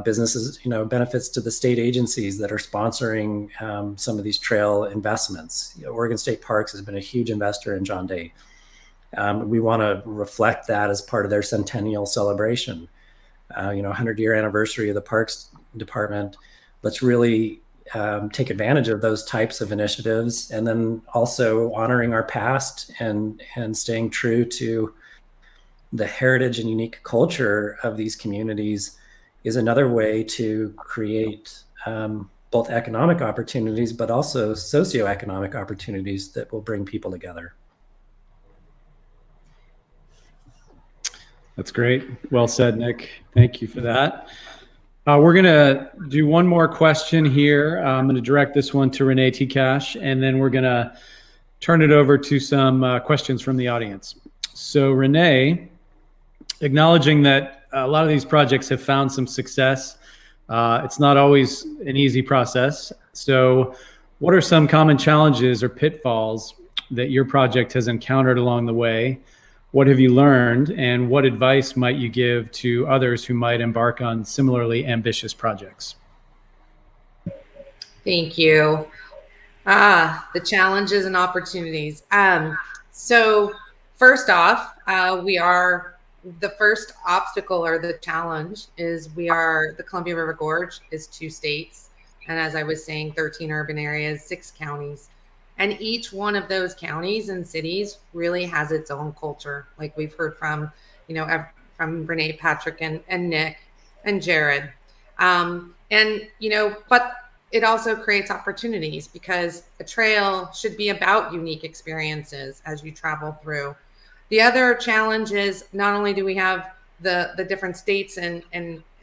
Businesses, benefits to the state agencies that are sponsoring some of these trail investments. Oregon State Parks has been a huge investor in John Day. We want to reflect that as part of their centennial celebration. 100-year anniversary of the Parks Department. Let's really take advantage of those types of initiatives, and then also honoring our past and staying true to the heritage and unique culture of these communities is another way to create both economic opportunities, but also socioeconomic opportunities that will bring people together. That's great. Well said, Nick. Thank you for that. We're going to do one more question here. I'm going to direct this one to Renee Tkach, and then we're going to turn it over to some questions from the audience. So Renee, acknowledging that a lot of these projects have found some success, it's not always an easy process. So what are some common challenges or pitfalls that your project has encountered along the way? What have you learned, and what advice might you give to others who might embark on similarly ambitious projects? Thank you. The challenges and opportunities. So first off, we are the first obstacle or the challenge is the Columbia River Gorge is 2 states. And as I was saying, 13 urban areas, 6 counties. And each one of those counties and cities really has its own culture. Like we've heard from, from Renee, Patrick, and Nick and Jared. But it also creates opportunities because a trail should be about unique experiences as you travel through. The other challenge is not only do we have the different states and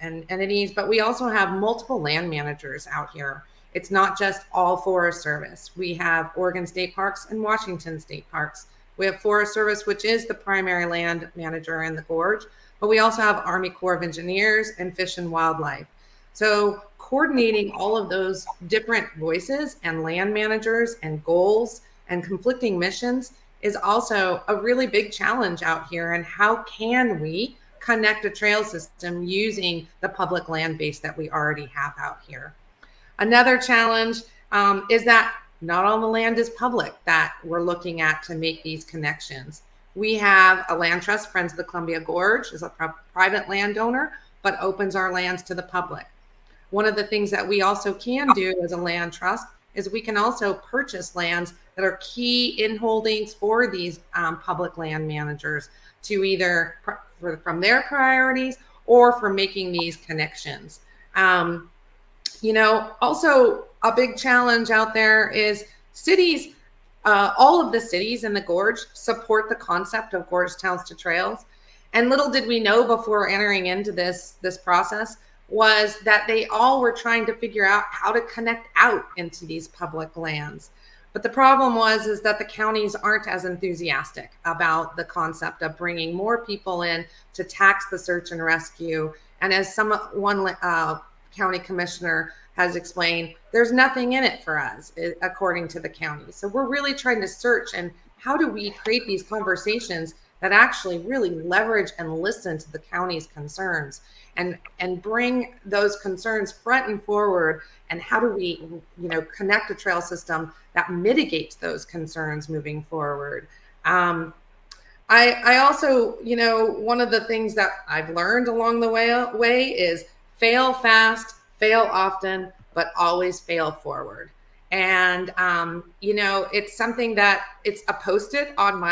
entities, but we also have multiple land managers out here. It's not just all Forest Service. We have Oregon State Parks and Washington State Parks. We have Forest Service, which is the primary land manager in the gorge, but we also have Army Corps of Engineers and Fish and Wildlife. So coordinating all of those different voices and land managers and goals and conflicting missions is also a really big challenge out here. And how can we connect a trail system using the public land base that we already have out here? Another challenge is that not all the land is public that we're looking at to make these connections. We have a land trust, Friends of the Columbia Gorge, is a private landowner, but opens our lands to the public. One of the things that we also can do as a land trust is we can also purchase lands that are key in holdings for these public land managers to either from their priorities or for making these connections. Also a big challenge out there is cities. All of the cities in the gorge support the concept of Gorge Towns-to-Trails. And little did we know before entering into this process was that they all were trying to figure out how to connect out into these public lands. But the problem is that the counties aren't as enthusiastic about the concept of bringing more people in to tax the search and rescue. And as one county commissioner has explained, there's nothing in it for us, according to the county. So we're really trying to search and how do we create these conversations that actually really leverage and listen to the county's concerns and bring those concerns front and forward, and how do we connect a trail system that mitigates those concerns moving forward. I also, one of the things that I've learned along the way is fail fast, fail often, but always fail forward. And it's something that it's a post-it on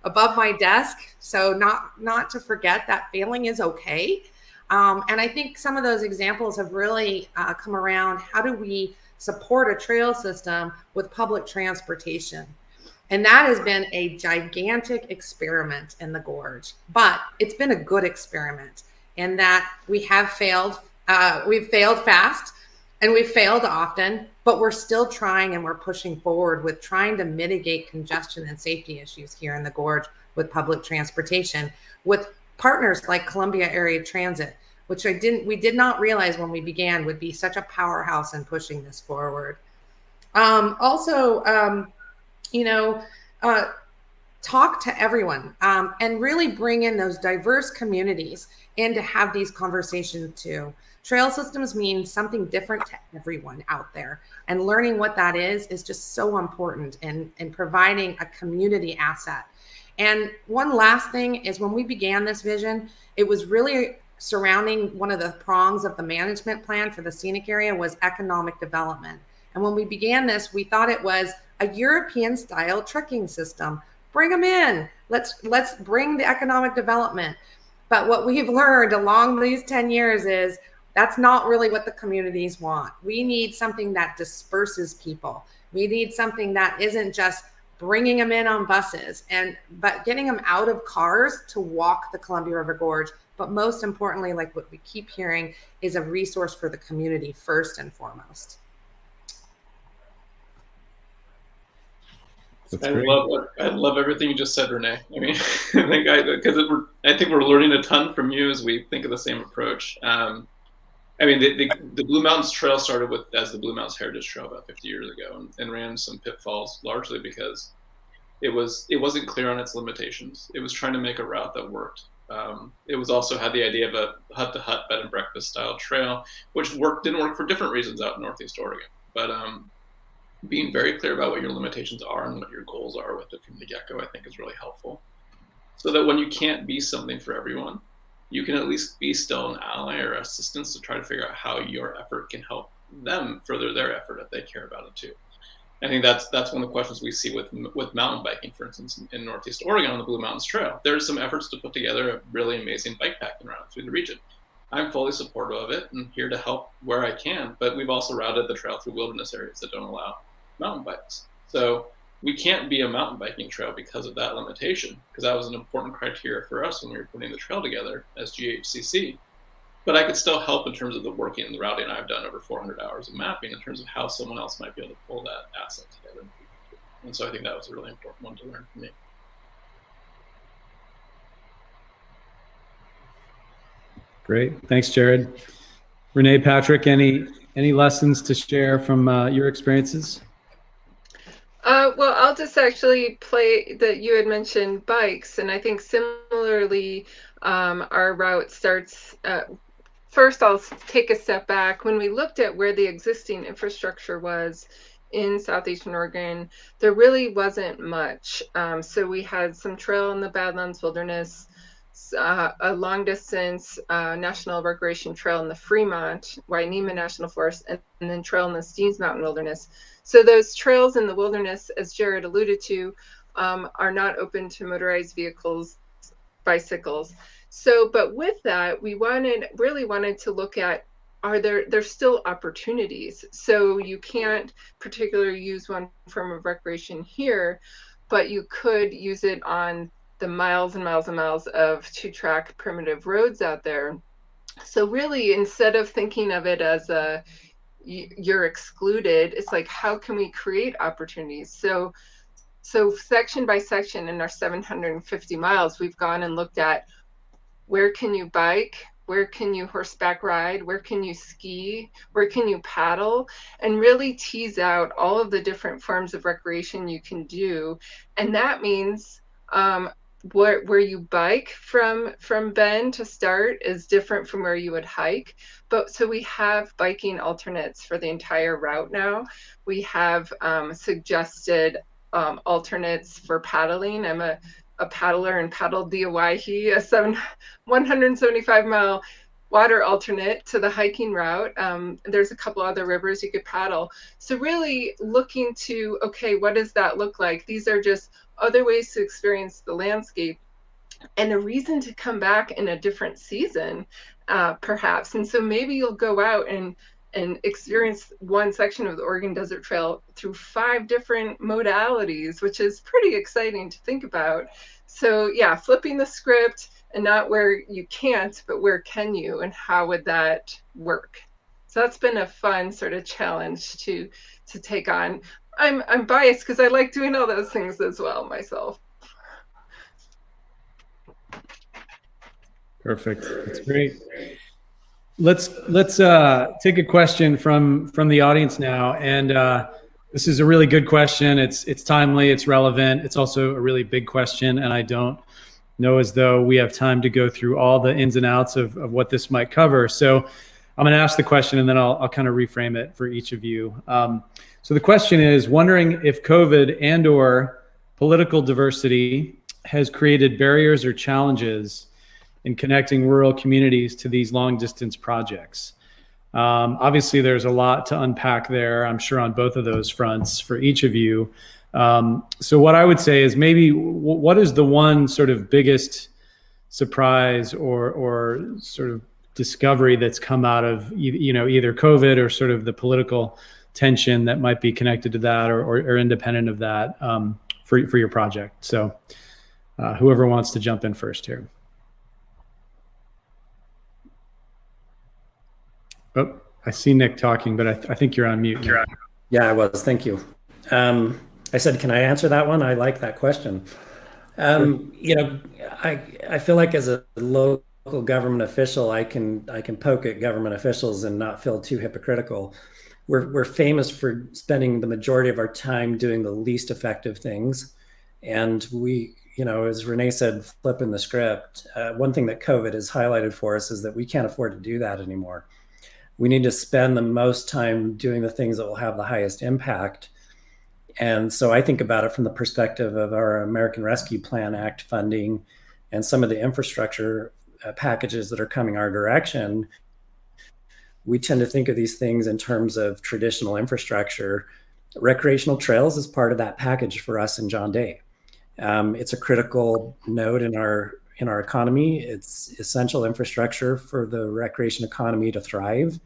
above my desk, so not to forget that failing is okay. And I think some of those examples have really come around. How do we support a trail system with public transportation? And that has been a gigantic experiment in the gorge, but it's been a good experiment in that we have failed. We've failed fast and we've failed often, but we're still trying and we're pushing forward with trying to mitigate congestion and safety issues here in the gorge with public transportation, with partners like Columbia Area Transit, which we did not realize when we began would be such a powerhouse in pushing this forward. Talk to everyone and really bring in those diverse communities and to have these conversations too. Trail systems mean something different to everyone out there, and learning what that is just so important in providing a community asset. And one last thing is, when we began this vision, it was really surrounding one of the prongs of the management plan for the scenic area was economic development. And when we began this, we thought it was a European style trekking system. Bring them in. Let's bring the economic development. But what we've learned along these 10 years is that's not really what the communities want. We need something that disperses people. We need something that isn't just bringing them in on buses, but getting them out of cars to walk the Columbia River Gorge. But most importantly, like what we keep hearing, is a resource for the community first and foremost. I love everything you just said, Renee. I mean, I think we're learning a ton from you as we think of the same approach. I mean, the Blue Mountains Trail started as the Blue Mountains Heritage Trail about 50 years ago, and ran some pitfalls, largely because It wasn't clear on its limitations. It was trying to make a route that worked. It was also had the idea of a hut-to-hut bed and breakfast style trail, which didn't work for different reasons out in Northeast Oregon. But being very clear about what your limitations are and what your goals are with it from the get-go, I think is really helpful. So that when you can't be something for everyone, you can at least be still an ally or assistance to try to figure out how your effort can help them further their effort if they care about it too. I think that's one of the questions we see with mountain biking, for instance, in Northeast Oregon on the Blue Mountains Trail. There's some efforts to put together a really amazing bikepacking route through the region. I'm fully supportive of it and here to help where I can, but we've also routed the trail through wilderness areas that don't allow mountain bikes. So we can't be a mountain biking trail because of that limitation, because that was an important criteria for us when we were putting the trail together as GHCC. But I could still help in terms of the working and the routing. I've done over 400 hours of mapping in terms of how someone else might be able to pull that asset together. And so I think that was a really important one to learn for me. Great. Thanks, Jared. Renee, Patrick, any lessons to share from your experiences? Well, I'll just actually play that you had mentioned bikes. And I think similarly, our route starts first, I'll take a step back. When we looked at where the existing infrastructure was in Southeastern Oregon, there really wasn't much. So we had some trail in the Badlands Wilderness, a long distance national recreation trail in the Fremont, Wainema National Forest, and then trail in the Steens Mountain Wilderness. So those trails in the wilderness, as Jared alluded to, are not open to motorized vehicles, bicycles. So, but with that, we really wanted to look at, there's still opportunities. So you can't particularly use one form of recreation here, but you could use it on the miles and miles and miles of 2-track primitive roads out there. So really, instead of thinking of it as you're excluded, it's like, how can we create opportunities? So section by section in our 750 miles, we've gone and looked at, where can you bike? Where can you horseback ride? Where can you ski? Where can you paddle? And really tease out all of the different forms of recreation you can do. And that means where you bike from Bend to start is different from where you would hike. But so we have biking alternates for the entire route now. We have suggested alternates for paddling. I'm a paddler and paddled the Owyhee, a 175-mile water alternate to the hiking route. There's a couple other rivers you could paddle. So really looking to, okay, what does that look like? These are just other ways to experience the landscape and a reason to come back in a different season, perhaps. And so maybe you'll go out and experience one section of the Oregon Desert Trail through 5 different modalities, which is pretty exciting to think about. So yeah, flipping the script, and not where you can't, but where can you, and how would that work? So that's been a fun sort of challenge to take on. I'm biased because I like doing all those things as well myself. Perfect. That's great. Let's take a question from the audience now, and this is a really good question. It's timely, it's relevant, it's also a really big question, and I don't know as though we have time to go through all the ins and outs of what this might cover. So I'm going to ask the question, and then I'll kind of reframe it for each of you. So the question is, wondering if COVID and/or political diversity has created barriers or challenges in connecting rural communities to these long distance projects. Obviously, there's a lot to unpack there, I'm sure, on both of those fronts for each of you. So what I would say is, maybe what is the one sort of biggest surprise or sort of discovery that's come out of either COVID or sort of the political tension that might be connected to that or independent of that for your project? So whoever wants to jump in first here. Oh, I see Nick talking, but I think you're on mute. Yeah, I was. Thank you. I said, can I answer that one? I like that question. Sure. I feel like as a local government official, I can poke at government officials and not feel too hypocritical. We're famous for spending the majority of our time doing the least effective things. And we, as Renee said, flipping the script, one thing that COVID has highlighted for us is that we can't afford to do that anymore. We need to spend the most time doing the things that will have the highest impact. And so I think about it from the perspective of our American Rescue Plan Act funding and some of the infrastructure packages that are coming our direction. We tend to think of these things in terms of traditional infrastructure. Recreational trails is part of that package for us in John Day. It's a critical node in our economy. It's essential infrastructure for the recreation economy to thrive.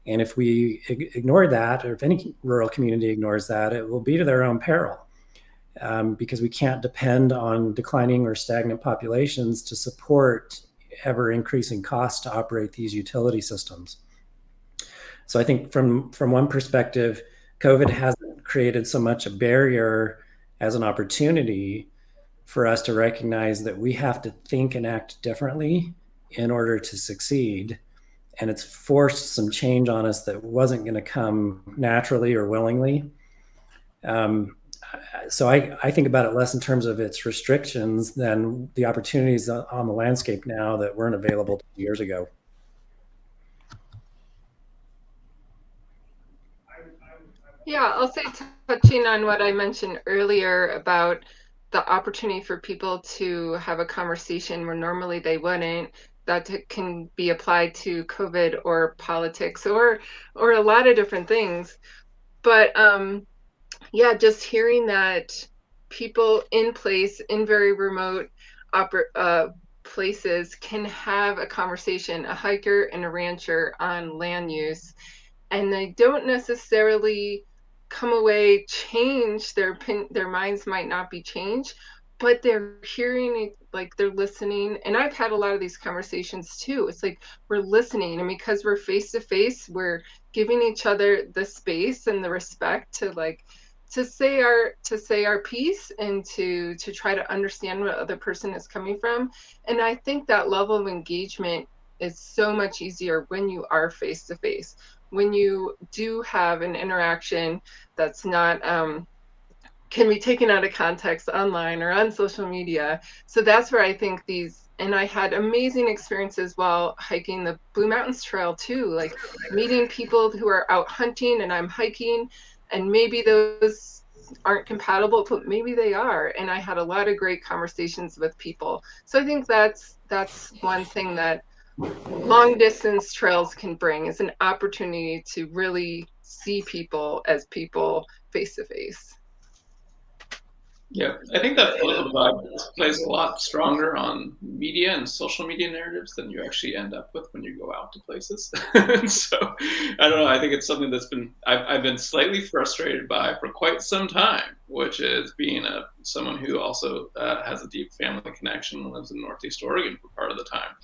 And if we ignore that, or if any rural community ignores that, it will be to their own peril, because we can't depend on declining or stagnant populations to support ever increasing costs to operate these utility systems. So I think from one perspective, COVID hasn't created so much a barrier as an opportunity for us to recognize that we have to think and act differently in order to succeed. And it's forced some change on us that wasn't going to come naturally or willingly. So I think about it less in terms of its restrictions than the opportunities on the landscape now that weren't available 2 years ago. Yeah, I'll say, touching on what I mentioned earlier about the opportunity for people to have a conversation where normally they wouldn't, that can be applied to COVID or politics or a lot of different things. But yeah, just hearing that people in place in very remote places can have a conversation, a hiker and a rancher, on land use, and they don't necessarily come away changed. Their minds might not be changed, but they're hearing it, like they're listening. And I've had a lot of these conversations too. It's like we're listening, and because we're face to face, we're giving each other the space and the respect to say our piece and to try to understand what other person is coming from. And I think that level of engagement is so much easier when you are face to face, when you do have an interaction that's not can be taken out of context online or on social media. So that's where I think and I had amazing experiences while hiking the Blue Mountains Trail too, like meeting people who are out hunting and I'm hiking, and maybe those aren't compatible, but maybe they are. And I had a lot of great conversations with people. So I think that's one thing that long distance trails can bring, is an opportunity to really see people as people face to face. Yeah, I think that political vibe plays a lot stronger on media and social media narratives than you actually end up with when you go out to places. So I don't know. I think it's something that's I've been slightly frustrated by for quite some time, which is being someone who also has a deep family connection and lives in Northeast Oregon for part of the time.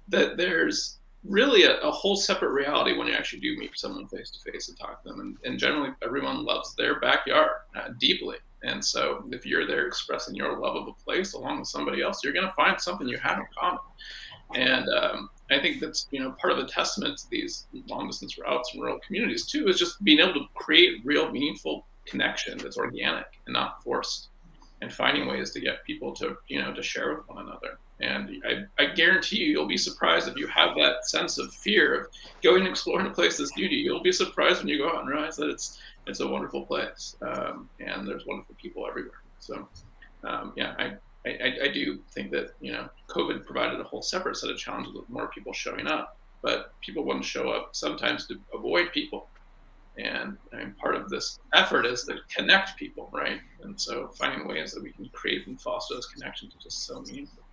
That there's really a whole separate reality when you actually do meet someone face to face and talk to them. And generally, everyone loves their backyard deeply. And so if you're there expressing your love of a place along with somebody else, you're going to find something you have in common. And I think that's part of a testament to these long distance routes and rural communities too, is just being able to create real meaningful connection that's organic and not forced, and finding ways to get people to to share with one another. And I guarantee you'll be surprised if you have that sense of fear of going and exploring a place that's new to you. You'll be surprised when you go out and realize that it's a wonderful place, and there's wonderful people everywhere. So yeah, I do think that COVID provided a whole separate set of challenges with more people showing up, but people wouldn't show up sometimes to avoid people. And part of this effort is to connect people, right? And so finding ways that we can create and foster those connections is just so meaningful.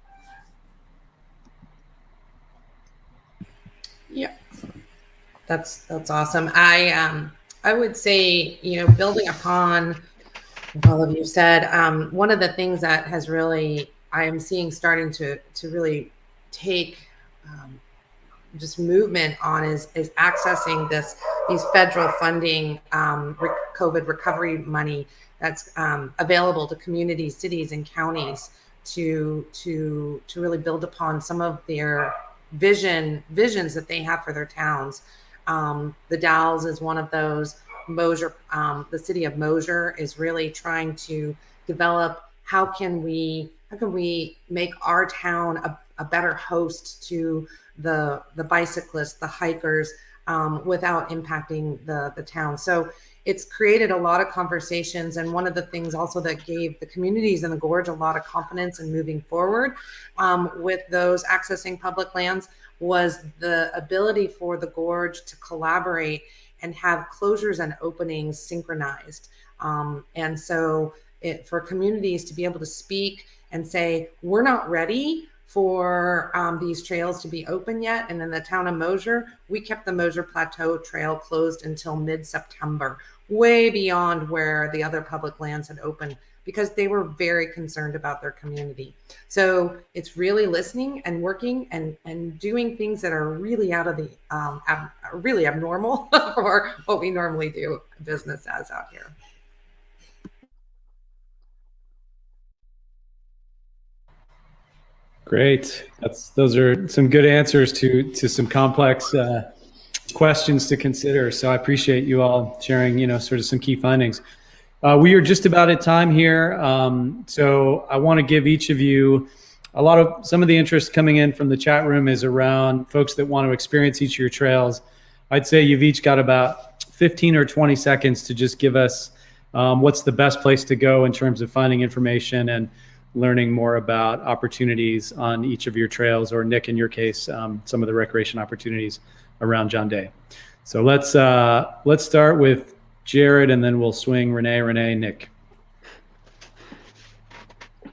Yeah, that's awesome. I would say, building upon what all of you said, one of the things that has really, I am seeing starting to really take just movement on is accessing these federal funding, COVID recovery money that's available to communities, cities, and counties to really build upon some of their visions that they have for their towns. The Dalles is one of those. Mosier, the city of Mosier is really trying to develop how can we make our town a better host to the bicyclists, the hikers, without impacting the town. So it's created a lot of conversations. And one of the things also that gave the communities in the Gorge a lot of confidence in moving forward with those accessing public lands was the ability for the Gorge to collaborate and have closures and openings synchronized. And so for communities to be able to speak and say, we're not ready for these trails to be open yet. And in the town of Mosier, we kept the Mosier Plateau Trail closed until mid-September, way beyond where the other public lands had opened, because they were very concerned about their community. So it's really listening and working and doing things that are really out of the, really abnormal for what we normally do business as out here. Great. Those are some good answers to some complex questions to consider. So I appreciate you all sharing, sort of some key findings. We are just about at time here. So I want to give each of you some of the interest coming in from the chat room is around folks that want to experience each of your trails. I'd say you've each got about 15 or 20 seconds to just give us what's the best place to go in terms of finding information and learning more about opportunities on each of your trails, or Nick, in your case, some of the recreation opportunities around John Day. So let's start with Jared, and then we'll swing Renee, Nick.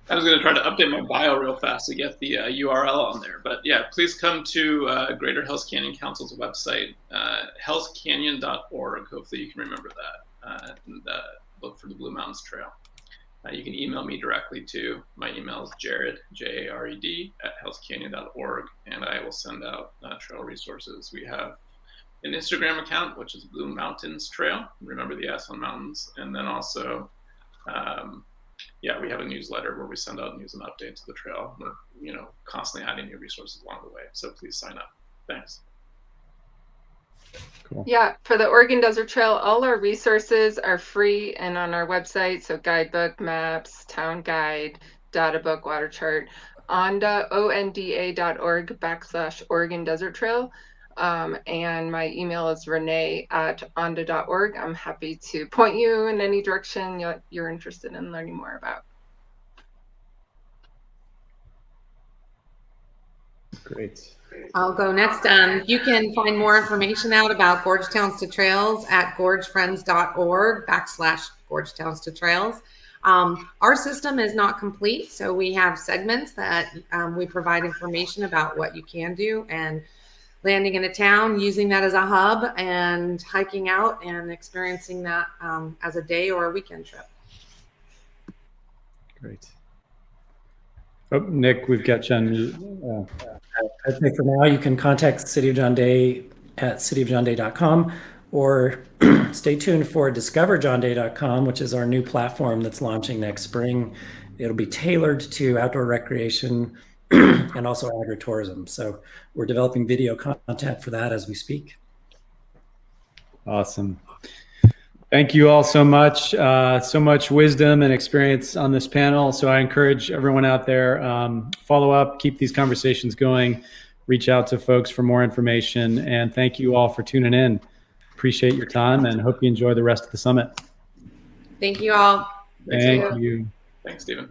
I was going to try to update my bio real fast to get the URL on there. But yeah, please come to Greater Hells Canyon Council's website, hellscanyon.org. Hopefully you can remember that. And look for the Blue Mountains Trail. You can email me directly to, my email is Jared, Jared, @hellscanyon.org, and I will send out trail resources. We have an Instagram account, which is Blue Mountains Trail. Remember the S on mountains. And then also, we have a newsletter where we send out news and updates to the trail. We're, constantly adding new resources along the way. So please sign up. Thanks. Cool. Yeah, for the Oregon Desert Trail, all our resources are free and on our website. So guidebook, maps, town guide, data book, water chart, onda.org/Oregon Desert Trail. And my email is Renee@onda.org. I'm happy to point you in any direction you're interested in learning more about. Great. I'll go next. You can find more information out about Gorge Towns-to-Trails at gorgefriends.org/Gorge Towns-to-Trails. Our system is not complete, so we have segments that we provide information about what you can do, and landing in a town, using that as a hub, and hiking out and experiencing that as a day or a weekend trip. Great. Oh, Nick, we've got you on mute. I think for now you can contact City of John Day at cityofjohnday.com, or stay tuned for discoverjohnday.com, which is our new platform that's launching next spring. It'll be tailored to outdoor recreation and also agritourism. So we're developing video content for that as we speak. Awesome. Thank you all so much. So much wisdom and experience on this panel. So I encourage everyone out there, follow up, keep these conversations going, reach out to folks for more information. And thank you all for tuning in. Appreciate your time and hope you enjoy the rest of the summit. Thank you all. Thank you. Thanks, Stephen.